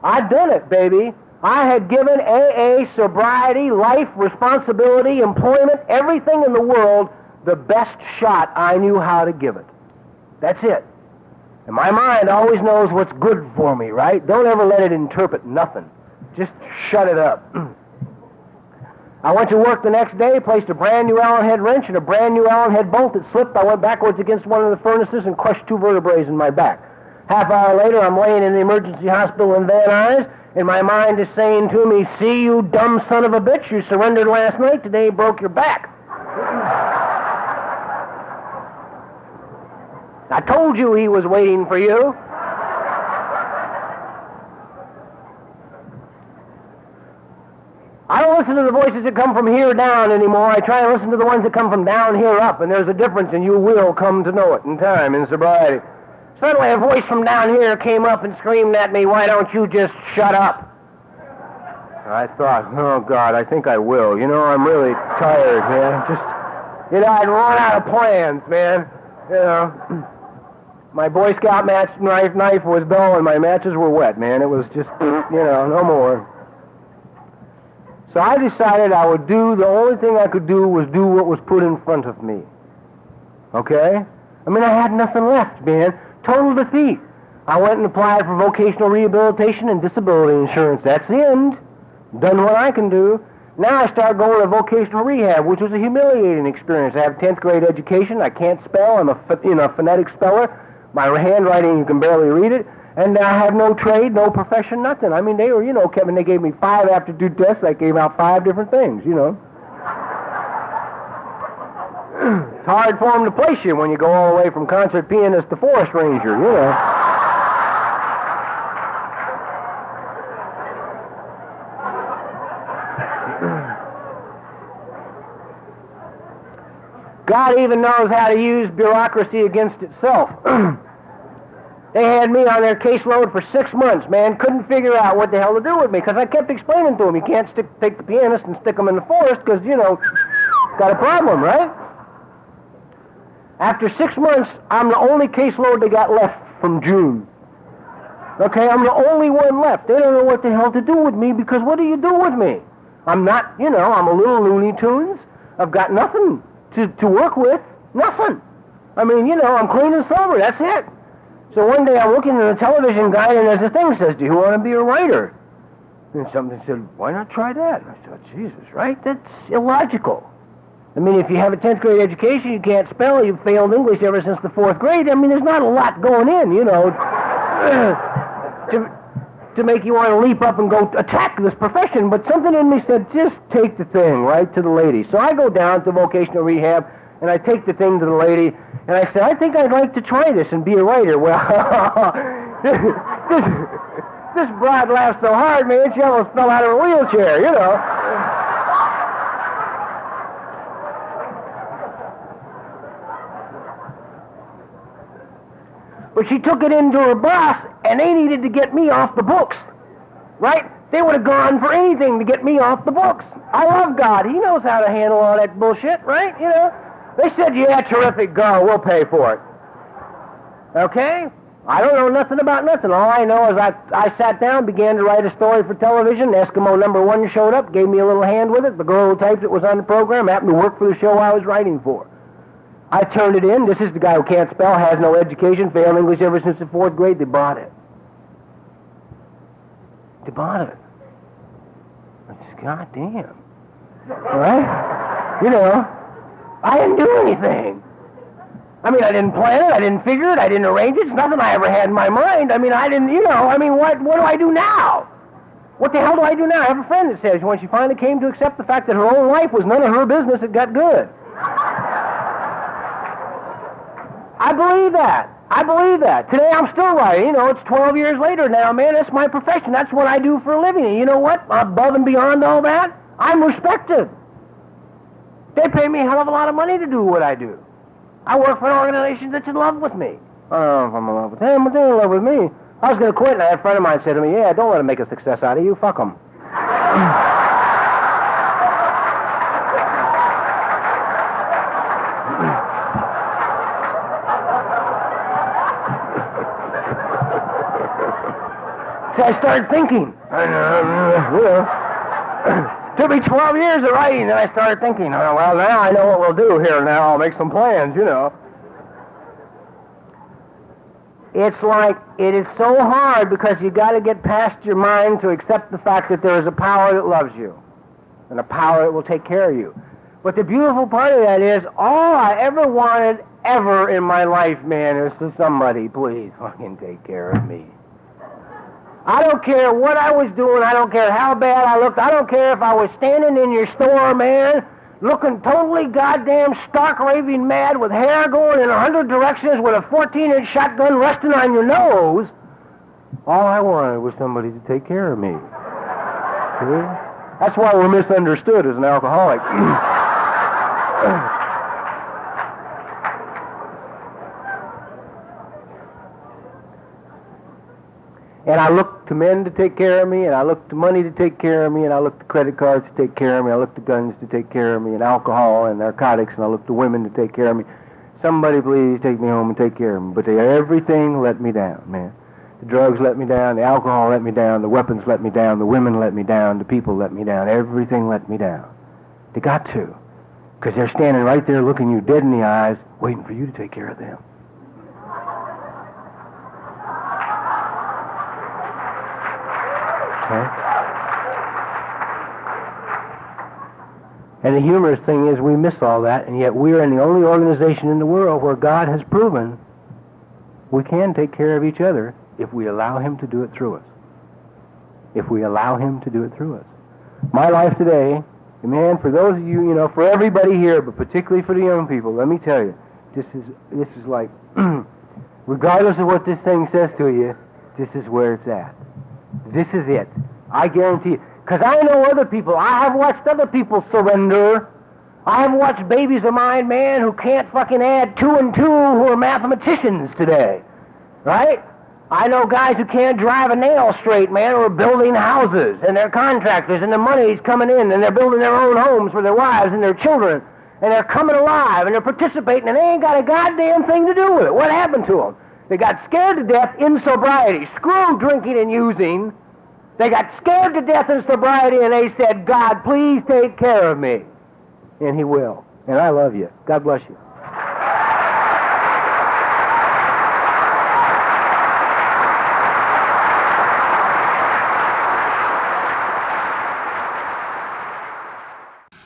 I'd done it, baby. I had given AA, sobriety, life, responsibility, employment, everything in the world, the best shot I knew how to give it. That's it. And my mind always knows what's good for me, right? Don't ever let it interpret nothing. Just shut it up. I went to work the next day, placed a brand new Allen head wrench and a brand new Allen head bolt that slipped. I went backwards against one of the furnaces and crushed 2 vertebrae in my back. Half hour later, I'm laying in the emergency hospital in Van Nuys, and my mind is saying to me, see, you dumb son of a bitch, you surrendered last night, today you broke your back. I told you he was waiting for you. I don't listen to the voices that come from here down anymore. I try to listen to the ones that come from down here up, and there's a difference, and you will come to know it in time, in sobriety. Suddenly a voice from down here came up and screamed at me, why don't you just shut up? I thought, oh, God, I think I will. You know, I'm really tired, man. Just, you know, I'd run out of plans, man. You know. My Boy Scout knife was dull and my matches were wet, man. It was just, no more. So I decided I would do, the only thing I could do was do what was put in front of me. Okay? I mean, I had nothing left, man. Total defeat. I went and applied for vocational rehabilitation and disability insurance. That's the end. Done what I can do. Now I start going to vocational rehab, which was a humiliating experience. I have 10th grade education. I can't spell. I'm a phonetic speller. My handwriting, you can barely read it. And I have no trade, no profession, nothing. I mean, they were, Kevin, they gave me 5 aptitude tests. I gave out 5 different things, It's hard for them to place you when you go all the way from concert pianist to forest ranger, God even knows how to use bureaucracy against itself. They had me on their caseload for 6 months, man. Couldn't figure out what the hell to do with me, because I kept explaining to them, you can't take the pianist and stick them in the forest, because, got a problem, right? After 6 months, I'm the only caseload they got left from June. Okay, I'm the only one left. They don't know what the hell to do with me, because what do you do with me? I'm not, I'm a little Looney Tunes. I've got nothing to work with. Nothing. I mean, I'm clean and sober. That's it. So one day I'm looking at a television guide, and there's a thing that says, do you want to be a writer? And something said, why not try that? And I thought, Jesus, right? That's illogical. I mean, if you have a 10th grade education, you can't spell, you've failed English ever since the 4th grade, I mean, there's not a lot going in, to make you want to leap up and go attack this profession, but something in me said, just take the thing right to the lady. So I go down to vocational rehab, and I take the thing to the lady, and I said, I think I'd like to try this and be a writer. Well, this broad laughed so hard, man, she almost fell out of her wheelchair, But she took it into her boss, and they needed to get me off the books, right? They would have gone for anything to get me off the books. I love God. He knows how to handle all that bullshit, right? They said, yeah, terrific, go, we'll pay for it. Okay? I don't know nothing about nothing. All I know is I sat down, began to write a story for television. Eskimo #1 showed up, gave me a little hand with it. The girl who typed it was on the program, happened to work for the show I was writing for. I turned it in. This is the guy who can't spell, has no education, failed English ever since the 4th grade. They bought it. They bought it. I said, God damn. All right? I didn't do anything. I mean, I didn't plan it. I didn't figure it. I didn't arrange it. It's nothing I ever had in my mind. I mean, I didn't, what do I do now? What the hell do I do now? I have a friend that says when she finally came to accept the fact that her own life was none of her business, it got good. I believe that. I believe that. Today I'm still writing. It's 12 years later now, man. That's my profession. That's what I do for a living. And you know what? Above and beyond all that, I'm respected. They pay me a hell of a lot of money to do what I do. I work for an organization that's in love with me. I don't know if I'm in love with them, but they're in love with me. I was going to quit, and I had a friend of mine say to me, yeah, don't let them make a success out of you. Fuck them. So I started thinking. Took me 12 years of writing, and I started thinking, well, now I know what we'll do here. Now I'll make some plans, It's like, it is so hard because you got to get past your mind to accept the fact that there is a power that loves you and a power that will take care of you. But the beautiful part of that is, all I ever wanted ever in my life, man, is to somebody, please fucking take care of me. I don't care what I was doing. I don't care how bad I looked. I don't care if I was standing in your store, man, looking totally goddamn stark raving mad with hair going in 100 directions with a 14-inch shotgun resting on your nose. All I wanted was somebody to take care of me. See? That's why we're misunderstood as an alcoholic. And I looked to men to take care of me, and I looked to money to take care of me, and I looked to credit cards to take care of me, I looked to guns to take care of me, and alcohol and narcotics, and I looked to women to take care of me. Somebody please take me home and take care of me. But everything let me down, man. The drugs let me down, the alcohol let me down, the weapons let me down, the women let me down, the people let me down, everything let me down. They got to. Because they're standing right there looking you dead in the eyes, waiting for you to take care of them. Okay? And the humorous thing is we miss all that, and yet we're in the only organization in the world where God has proven we can take care of each other if we allow Him to do it through us. If we allow Him to do it through us. My life today, man, for those of you, for everybody here, but particularly for the young people, let me tell you, this is like, regardless of what this thing says to you, this is where it's at. This is it. I guarantee you. Because I know other people. I have watched other people surrender. I have watched babies of mine, man, who can't fucking add 2 and 2, who are mathematicians today. Right? I know guys who can't drive a nail straight, man, who are building houses, and they're contractors, and the money's coming in, and they're building their own homes for their wives and their children, and they're coming alive, and they're participating, and they ain't got a goddamn thing to do with it. What happened to them? They got scared to death in sobriety. Screw drinking and using. They got scared to death in sobriety, and they said, God, please take care of me. And He will. And I love you. God bless you.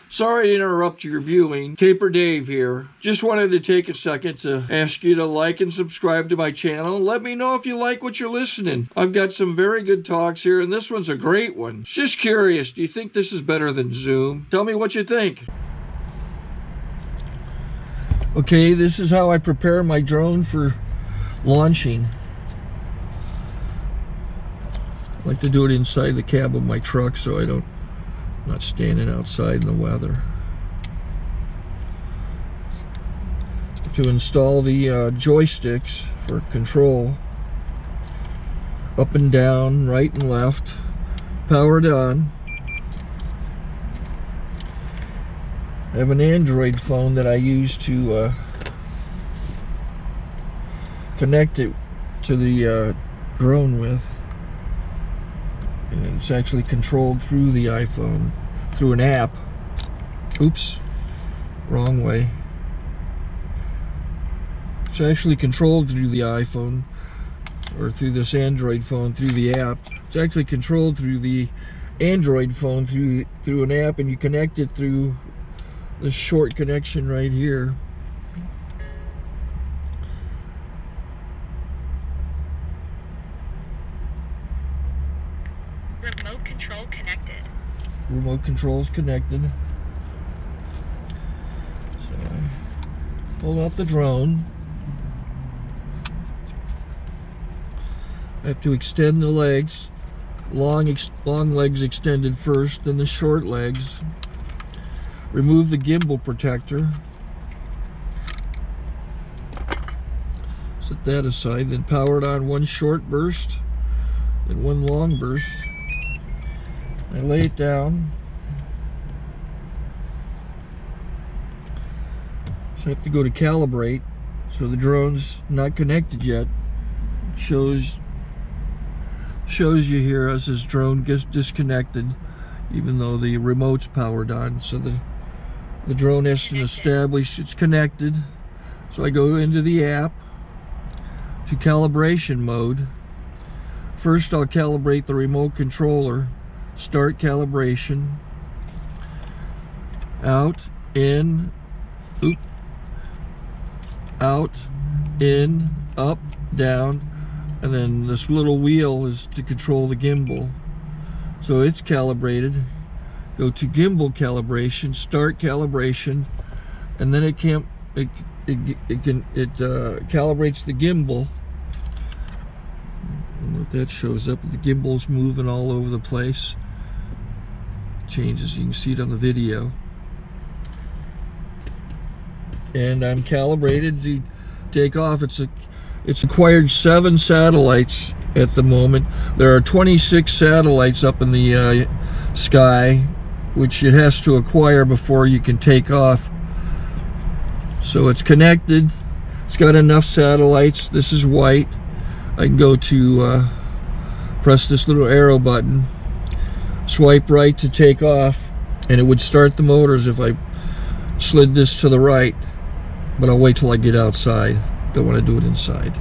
Sorry to interrupt your viewing. Taper Dave here. Just wanted to take a second to ask you to like and subscribe to my channel. Let me know if you like what you're listening. I've got some very good talks here, and this one's a great one. Just curious, do you think this is better than Zoom? Tell me what you think. Okay, this is how I prepare my drone for launching. I like to do it inside the cab of my truck so I'm not standing outside in the weather. To install the joysticks for control, up and down, right and left, powered on. I have an Android phone that I use to connect it to the drone with. And it's actually controlled through the iPhone, through an app. Oops, wrong way. It's actually controlled through the iPhone, or through this Android phone, through the app. It's actually controlled through the Android phone, through an app, and you connect it through this short connection right here. Remote control connected. Remote control's connected. So I pull out the drone. I have to extend the legs. Long legs extended first, then the short legs. Remove the gimbal protector. Set that aside, then power it on one short burst, then one long burst. I lay it down. So I have to go to calibrate. So the drone's not connected yet. It shows you here as this drone gets disconnected, even though the remote's powered on. So the drone has to establish it's connected. So I go into the app to calibration mode. First I'll calibrate the remote controller. Start calibration. Out, in, oop, out, in, up, down, and then this little wheel is to control the gimbal. So it's calibrated. Go to gimbal calibration, start calibration, and then it calibrates the gimbal. I don't know if that shows up. The gimbal's moving all over the place. Changes, you can see it on the video. And I'm calibrated to take off. It's acquired 7 satellites at the moment. There are 26 satellites up in the sky, which it has to acquire before you can take off. So it's connected. It's got enough satellites. This is white. I can go to press this little arrow button, swipe right to take off, and it would start the motors if I slid this to the right, but I'll wait till I get outside. Don't want to do it inside.